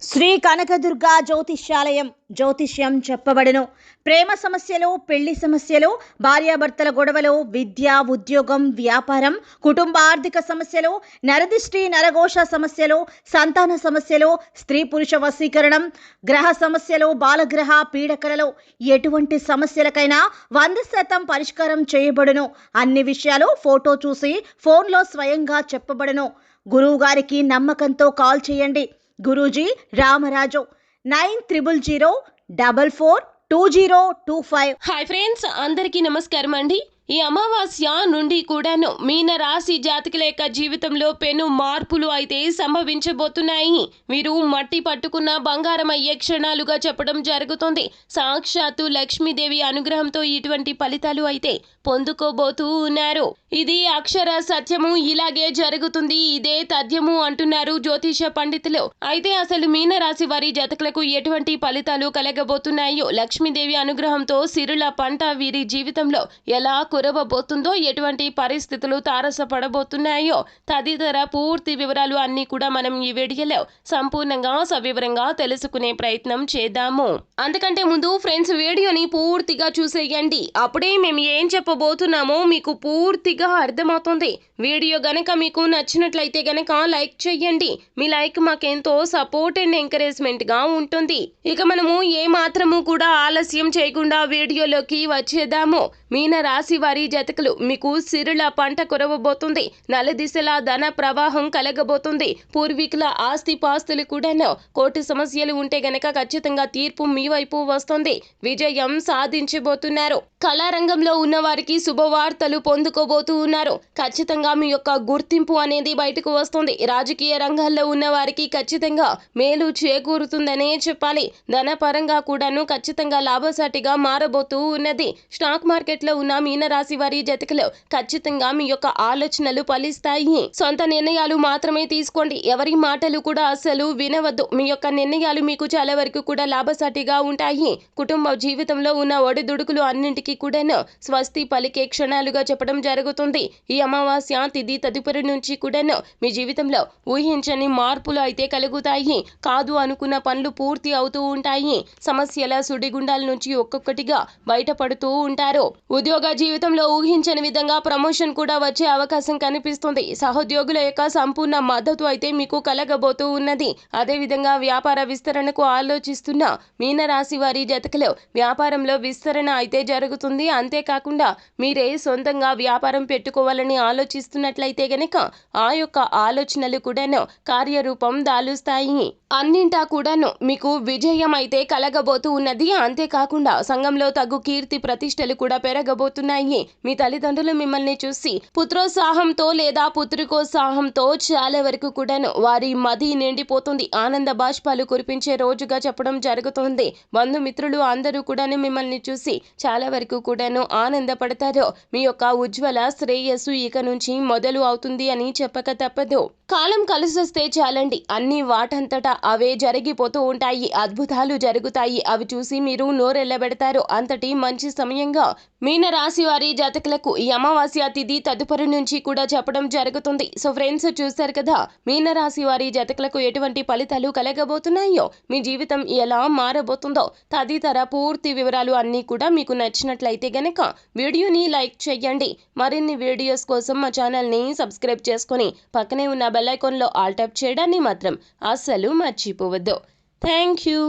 శ్రీ కనకదుర్గ జ్యోతిష్యాలయం జ్యోతిష్యం చెప్పబడును. ప్రేమ సమస్యలు, పెళ్లి సమస్యలు, భార్యాభర్తల గొడవలు, విద్య, ఉద్యోగం, వ్యాపారం, కుటుంబ ఆర్థిక సమస్యలు, నరదిష్టి, నరఘోష సమస్యలు, సంతాన సమస్యలు, స్త్రీ పురుష వశీకరణం, గ్రహ సమస్యలు, బాలగ్రహ పీడకలలో ఎటువంటి సమస్యలకైనా 100% పరిష్కారం చేయబడును. అన్ని విషయాలు ఫోటో చూసి ఫోన్లో స్వయంగా చెప్పబడును. గురువు గారికి నమ్మకంతో కాల్ చేయండి. గురూజీ రామరాజు 9000442025. హాయ్ ఫ్రెండ్స్, అందరికీ నమస్కారం అండి. ఈ అమావాస్య నుండి కూడాను మీన రాశి జాతకుల యొక్క జీవితంలో పెను మార్పులు అయితే సంభవించబోతున్నాయి. వీరు మట్టి పట్టుకున్న బంగారం అయ్యే క్షణాలుగా చెప్పడం జరుగుతుంది. సాక్షాత్తు లక్ష్మీదేవి అనుగ్రహంతో ఇటువంటి ఫలితాలు అయితే పొందుకోబోతూ ఉన్నారు. ఇది అక్షర సత్యము, ఇలాగే జరుగుతుంది, ఇదే తథ్యము అంటున్నారు జ్యోతిష పండితులు. అయితే అసలు మీన రాశి వారి జాతకులకు ఎటువంటి ఫలితాలు కలగబోతున్నాయో, లక్ష్మీదేవి అనుగ్రహంతో సిరుల పంట వీరి జీవితంలో ఎలా కురవబోతుందో, ఎటువంటి పరిస్థితులు తారసపడబోతున్నాయో తదితర పూర్తి వివరాలు అన్ని కూడా మనం ఈ వీడియోలో సంపూర్ణంగా సవివరంగా తెలుసుకునే ప్రయత్నం చేద్దాము. అంతకంటే ముందు ఫ్రెండ్స్, వీడియోని పూర్తిగా చూసేయండి. అప్పుడే మేము ఏం చెప్పబోతున్నామో మీకు పూర్తిగా అర్థమవుతుంది. వీడియో గనక మీకు నచ్చినట్లయితే గనక లైక్ చేయండి. మీ లైక్ మాకెంతో సపోర్ట్ అండ్ ఎంకరేజ్మెంట్ గా ఉంటుంది. ఇక మనము ఏ మాత్రము కూడా ఆలస్యం చేయకుండా వీడియోలోకి వచ్చేద్దాము. మీన రాశి వారి జాతకులు మీకు సిరుల పంట కురవబోతుంది. నలుదిశలా ధన ప్రవాహం కలగబోతుంది. పూర్వీకుల ఆస్తి పాస్తులు కూడాను, కోర్టు సమస్యలు ఉంటే గనక ఖచ్చితంగా తీర్పు మీ వైపు వస్తుంది. విజయం సాధించబోతున్నారు. కళారంగంలో ఉన్న వారికి శుభవార్తలు పొందుకోబోతూ ఉన్నారు. ఖచ్చితంగా మీ యొక్క గుర్తింపు అనేది బయటకు వస్తుంది. రాజకీయ రంగాల్లో ఉన్న వారికి ఖచ్చితంగా మేలు చేకూరుతుందనే చెప్పాలి. ధనపరంగా కూడాను ఖచ్చితంగా లాభసాటిగా మారబోతూ ఉన్నది. స్టాక్ మార్కెట్ లో ఉన్న మీన రాశి వారి జాతకులు ఖచ్చితంగా మీ యొక్క ఆలోచనలు ఫలిస్తాయి. సొంత నిర్ణయాలు మాత్రమే తీసుకోండి. ఎవరి మాటలు కూడా అసలు వినవద్దు. మీ యొక్క నిర్ణయాలు మీకు చాలా వరకు కూడా లాభసాటిగా ఉంటాయి. కుటుంబ జీవితంలో ఉన్న ఒడిదుడుకులు అన్నింటికీ కూడాను స్వస్తి పలికే క్షణాలుగా చెప్పడం జరుగుతుంది. ఈ అమావాస్య తిథి తదుపరి నుంచి కూడాను మీ జీవితంలో ఊహించని మార్పులు అయితే కలుగుతాయి. కాదు అనుకున్న పనులు పూర్తి అవుతూ ఉంటాయి. సమస్యల సుడిగుండాల నుంచి ఒక్కొక్కటిగా బయటపడుతూ ఉంటారు. ఉద్యోగ జీవితంలో ఊహించని విధంగా ప్రమోషన్ కూడా వచ్చే అవకాశం కనిపిస్తుంది. సహోద్యోగుల యొక్క సంపూర్ణ మద్దతు అయితే మీకు కలగబోతూ ఉన్నది. అదే విధంగా వ్యాపార విస్తరణకు ఆలోచిస్తున్న మీన రాశి వారి జాతకులు వ్యాపారంలో విస్తరణ అయితే జరుగుతుంది. అంతేకాకుండా మీరే సొంతంగా వ్యాపారం పెట్టుకోవాలని ఆలోచిస్తున్నట్లయితే గనక ఆ యొక్క ఆలోచనలు కూడాను కార్యరూపం దాలుస్తాయి. అన్నింటా కూడాను మీకు విజయం అయితే కలగబోతూ ఉన్నది. అంతేకాకుండా సంఘంలో తగు కీర్తి ప్రతిష్టలు కూడా పెరగబోతున్నాయి. మీ తల్లిదండ్రులు మిమ్మల్ని చూసి పుత్రోత్సాహంతో లేదా పుత్రికోత్సాహంతో చాలా వరకు కూడాను వారి మది నిండిపోతుంది. ఆనంద బాష్పాలు కురిపించే రోజుగా చెప్పడం జరుగుతుంది. బంధుమిత్రులు అందరూ కూడాను మిమ్మల్ని చూసి చాలా వరకు కూడాను ఆనందపడతారు. మీ యొక్క ఉజ్వల శ్రేయస్సు ఇక నుంచి మొదలు అవుతుంది అని చెప్పక తప్పదు. కాలం కలిసొస్తే చాలండి, అన్ని వాటంతటా అవే జరిగిపోతూ ఉంటాయి. అద్భుతాలు జరుగుతాయి. అవి చూసి మీరు నోరెళ్లబెడతారు. అంతటి మంచి సమయంగా మీన రాశి వారి జాతకులకు ఈ అమావాస్య తిథి తదుపరి నుంచి కూడా చెప్పడం జరుగుతుంది. సో ఫ్రెండ్స్, చూస్తారు కదా మీన రాశి వారి జాతకులకు ఎటువంటి ఫలితాలు కలగబోతున్నాయో, మీ జీవితం ఎలా మారబోతుందో తదితర పూర్తి వివరాలు అన్నీ కూడా మీకు నచ్చినట్లయితే గనక వీడియోని లైక్ చేయండి. మరిన్ని వీడియోస్ కోసం మా ఛానల్ని సబ్స్క్రైబ్ చేసుకొని పక్కనే ఉన్న బెల్ ఐకాన్లో ఆల్ ట్యాప్ చేయడాన్ని మాత్రం అస్సలు మర్చిపోవద్దు. Thank you.